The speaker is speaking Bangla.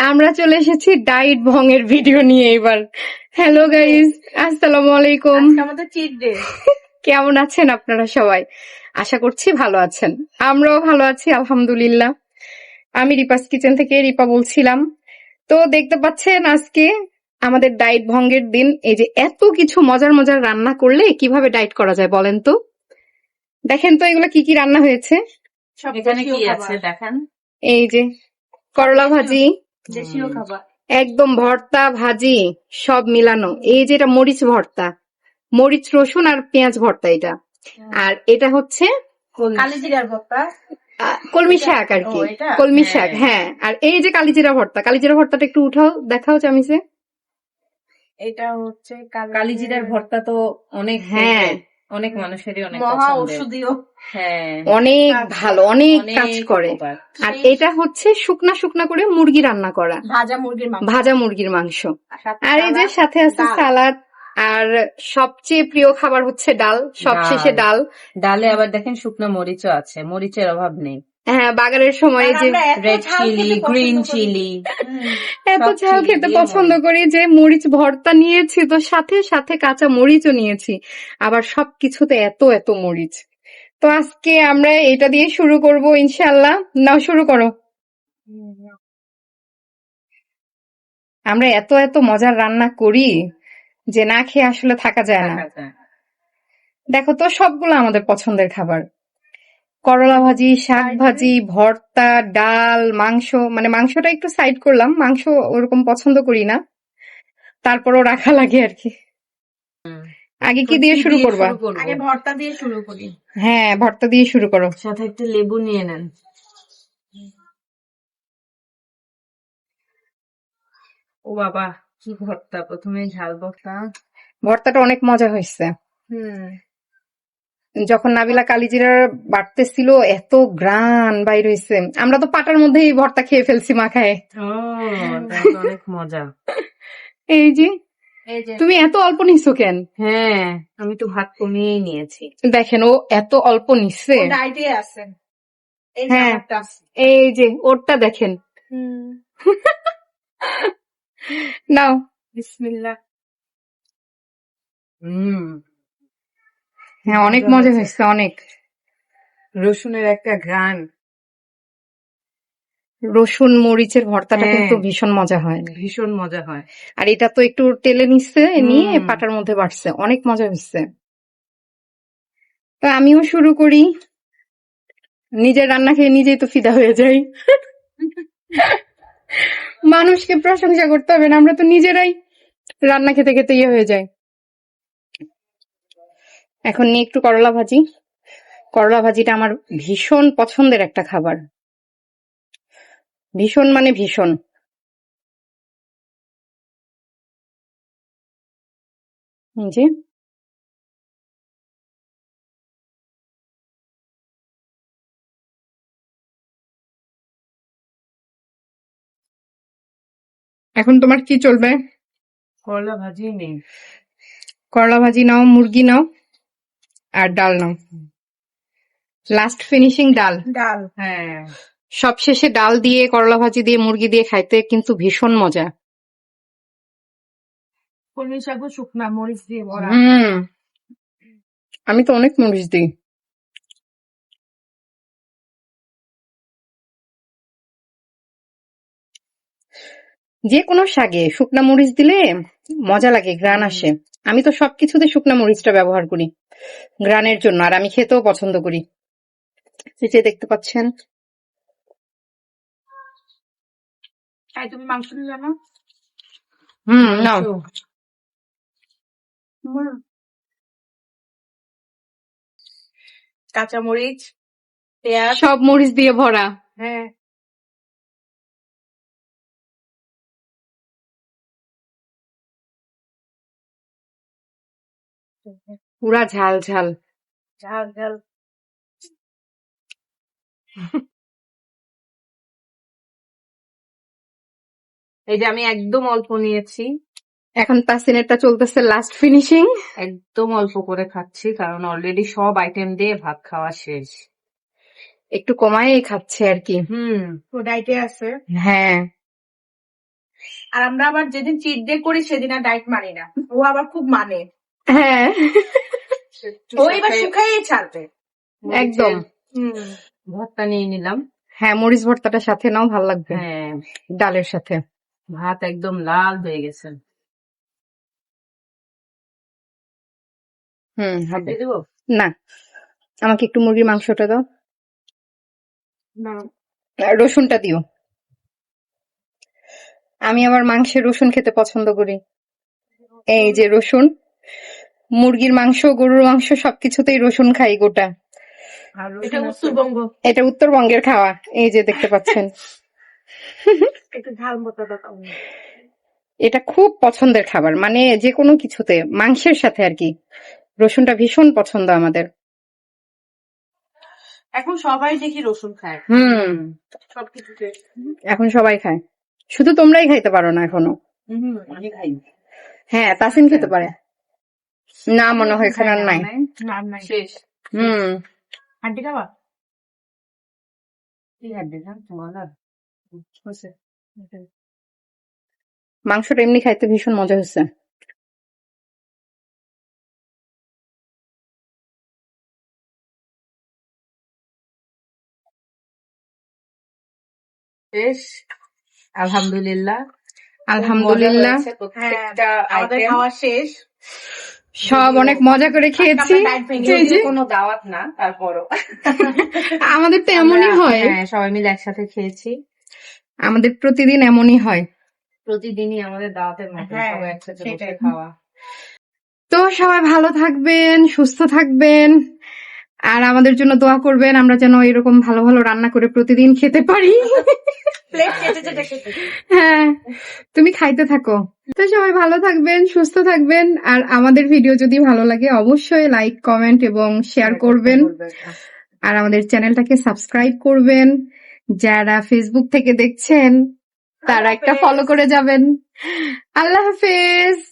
আমরা চলে এসেছি ডায়েট ভং এর ভিডিও নিয়ে এবার। হ্যালো গাইস, আসসালামু আলাইকুম। আজকে আমাদের চিট ডে। কেমন আছেন আপনারা সবাই? আশা করছি ভালো আছেন। আমরাও ভালো আছি আলহামদুলিল্লাহ। আমি রিপাস কিচেন থেকে রিপা বলছিলাম। তো দেখতে পাচ্ছেন আজকে আমাদের ডায়েট ভঙ্গের দিন। এই যে এত কিছু মজার মজার রান্না করলে কিভাবে ডায়েট করা যায় বলেন তো? দেখেন তো এগুলো কি কি রান্না হয়েছে। সব এখানে দেশীয় কি খাবার। আছে দেখেন। এই যে করলা ভাজি, দেশীয় খাবার। একদম ভর্তা ভাজি সব মিলানো। এই যে এটা মরিচ ভর্তা, মরিচ রসুন আর পেঁয়াজ ভর্তা এটা। আর এটা হচ্ছে কালিজিরার ভর্তা। কলমি শাক আর কি, ও, এটা? কলমি হ্যাঁ। শাক। হ্যাঁ, আর এই যে কালিজিরা ভর্তা, কালিজিরা ভর্তাটা একটু উঠাও, দেখাও চামিচে। এটা হচ্ছে কালিজিরার ভর্তা তো অনেক হ্যাঁ। favorite, অনেক মানুষেরই অনেক মহা পছন্দের। ঔষধীয়। হ্যাঁ, অনেক ভালো, অনেক অনেক কাজ করে। উপকার। আর এটা হচ্ছে শুকনা শুকনা করে মুরগি রান্না করা, ভাজা মুরগির মাংস। ভাজা মুরগির মাংস। সাথে আর এই যে সালাদ, সাথে আছে ডাল। সালাদ। আর সবচেয়ে প্রিয় খাবার হচ্ছে ডাল, সবশেষে ডাল। ডালে আবার দেখেন শুকনো মরিচও আছে, মরিচের অভাব নেই। হ্যাঁ, বাগানের সময় আর যে আমরা এত রেড ঝাল চিলি, খেতে গ্রিন পছন্দ করি। চিলি, এত সব ঝাল চিলি খেতে দিয়ে পছন্দ মরিচ। করি যে মরিচ ভর্তা নিয়েছি তো সাথে সাথে কাঁচা মরিচও নিয়েছি, আবার সবকিছুতে এত এত মরিচ। তো আজকে আমরা এটা দিয়ে শুরু করব ইনশাআল্লাহ। নাও শুরু করো। আমরা এত এত মজার রান্না করি যে না খেয়ে আসলে থাকা যায় না। দেখা যায়। দেখো তো সবগুলো আমাদের পছন্দের খাবার। করলা ভাজি, শাক ভাজি, ভর্তা, ডাল, মাংস। মানে মাংসটা একটু সাইড করলাম, মাংস ওরকম পছন্দ করি না, তারপরও রাখা লাগে আর কি। আগে কি দিয়ে শুরু করবা? করবো? আগে ভর্তা দিয়ে শুরু করি। হ্যাঁ, ভর্তা দিয়ে শুরু করো। সাথে একটু লেবু নিয়ে নেন। ও বাবা, কি ভর্তা! প্রথমে ঝাল ভর্তা। ভর্তাটা অনেক মজা হয়েছে। যখন নাবিলা কালিজিরা বাটতেছিল এত গ্রান বাইর হয়েছে, আমরা তো পাটার মধ্যেই ভর্তা খেয়ে ফেলছি মাখায়। ও, তাহলে তো অনেক মজা। এই যে এই যে তুমি এত অল্প নিছো কেন? হ্যাঁ, আমি তো ভাত কমিয়েই নিয়েছি। দেখেন ও এত অল্প নিচ্ছে। ও ডায়েটে আছে। এই যে হ্যাঁ। আমারটা আছে। এই যে ওরটা দেখেন। নাও। বিসমিল্লাহ। হ্যাঁ, অনেক মজা হয়েছে, অনেক। রসুনের একটা ঘ্রাণ। রসুন মরিচের ভর্তাটা হ্যাঁ। কিন্তু ভীষণ মজা হয়। ভীষণ মজা হয়। আর এটা তো একটু টেলে নিচ্ছে, নিয়ে পাটার মধ্যে বাটছে, অনেক মজা হচ্ছে। তো আমিও শুরু করি। নিজের রান্না খেয়ে নিজেই তো ফিদা হয়ে যাই। মানুষকে প্রশংসা করতে হবে না, আমরা তো নিজেরাই রান্না খেতে খেতে ইয়ে হয়ে যায়। এখন নিয়ে একটু করলা ভাজি। করলা ভাজিটা আমার ভীষণ পছন্দের একটা খাবার, ভীষণ মানে ভীষণ। এই যে এখন তোমার কি চলবে? করলা ভাজি নেই। করলা ভাজি নাও, মুরগি নাও, আর ডাল নাও। লাস্ট ফিনিশিং ডাল। ডাল। হ্যাঁ, সবশেষে ডাল দিয়ে করলা ভাজি দিয়ে মুরগি দিয়ে খাইতে কিন্তু ভীষণ মজা। কলমি শাকও শুকনা মরিচ দিয়ে ভরা। আমি তো অনেক মরিচ দিই। যে কোনো শাকে শুকনা মরিচ দিলে মজা লাগে, ঘ্রাণ আসে। আমি তো সবকিছুতে শুকনা মরিচটা ব্যবহার করি ঘ্রাণের জন্য, আর আমি খেতেও পছন্দ করি। যে দেখতে পাচ্ছেন। তাই তুমি মাংস নিলে না? নাও। কাঁচা মরিচ, পেঁয়াজ। সব মরিচ দিয়ে ভরা। হ্যাঁ। পুরা ঝাল ঝাল। ঝাল ঝাল। এই যে আমি একদম অল্প নিয়েছি, এখন তাসিনেরটা চলতেছে লাস্ট ফিনিশিং। একদম অল্প করে খাচ্ছি কারণ অলরেডি সব আইটেম দিয়ে ভাত খাওয়া শেষ। একটু কমাই খাচ্ছে আর কি। তো ডায়েটে আছে। হ্যাঁ, আর আমরা আবার যেদিন চিট ডে করি সেদিন আর ডায়েট মানি না, ও আবার খুব মানে, হ্যাঁ ও এবার শুকাইয়ে ছাড়বে। একদম। ভর্তা নিয়ে নিলাম। হ্যাঁ, মরিচ ভর্তাটা সাথে নাও, ভালো লাগবে হ্যাঁ, ডালের সাথে। ভাত একদম লাল হয়ে গেছে। হবে। দিয়ে দেবো? না, আমাকে একটু মুরগির মাংসটা দাও, না, আর রসুনটা দিও। আমি আবার মাংসের রসুন খেতে পছন্দ করি। এই যে রসুন, মুরগির মাংস, গরুর মাংস সবকিছুতেই রসুন খাই গোটা। আর এটা রসুন আছে? উত্তরবঙ্গ, এটা উত্তরবঙ্গের খাওয়া, এই যে দেখতে পাচ্ছেন। একটু ঝাল মতো দাও। এটা খুব পছন্দের খাবার, মানে যে কোনো কিছুতে, মাংসের সাথে আর কি রসুনটা ভীষণ পছন্দ আমাদের। এখন সবাই দেখি রসুন খায় সবকিছুতে। এখন সবাই খায়, শুধু তোমরাই খাইতে পারো না এখনো। আমি খাই। হ্যাঁ, তাসিন খেতে পারে না, মনে হয় এখানে আর নাই। না নাই, শেষ। হাড্ডি খাবা? কি হাড্ডি না তোমার? হয়েছে। মাংসটা এমনি খাইতে ভীষণ মজা হচ্ছে। শেষ। আলহামদুলিল্লাহ। আলহামদুলিল্লাহ, মজা হয়েছে, প্রত্যেকটা আমাদের item। খাওয়া শেষ। সব অনেক মজা করে খেয়েছি। আমরা diet ভেঙে এই যে, যদিও কোনো দাওয়াত না, তারপরও আমাদের তো এমনই আমরা- হয়, হ্যাঁ, সবাই মিলে একসাথে খেয়েছি। আমাদের প্রতিদিন এমনই হয়। প্রতিদিনই আমাদের দাওয়াতের মতো হ্যাঁ, সবাই একসাথে বসে সেটাই। খাওয়া। তো সবাই ভালো থাকবেন, সুস্থ থাকবেন, আর আমাদের জন্য দোয়া করবেন, আমরা যেন এরকম ভালো ভালো রান্না করে প্রতিদিন খেতে পারি। প্লেট কেটে কেটে খেতে। হ্যাঁ, তুমি খাইতে থাকো। তো সবাই ভালো থাকবেন, সুস্থ থাকবেন, আর আমাদের ভিডিও যদি ভালো লাগে অবশ্যই লাইক, কমেন্ট এবং শেয়ার করবেন, আর আমাদের চ্যানেলটাকে সাবস্ক্রাইব করবেন। যারা ফেসবুক থেকে দেখছেন তারা একটা ফলো করে যাবেন। আল্লাহ হাফেজ।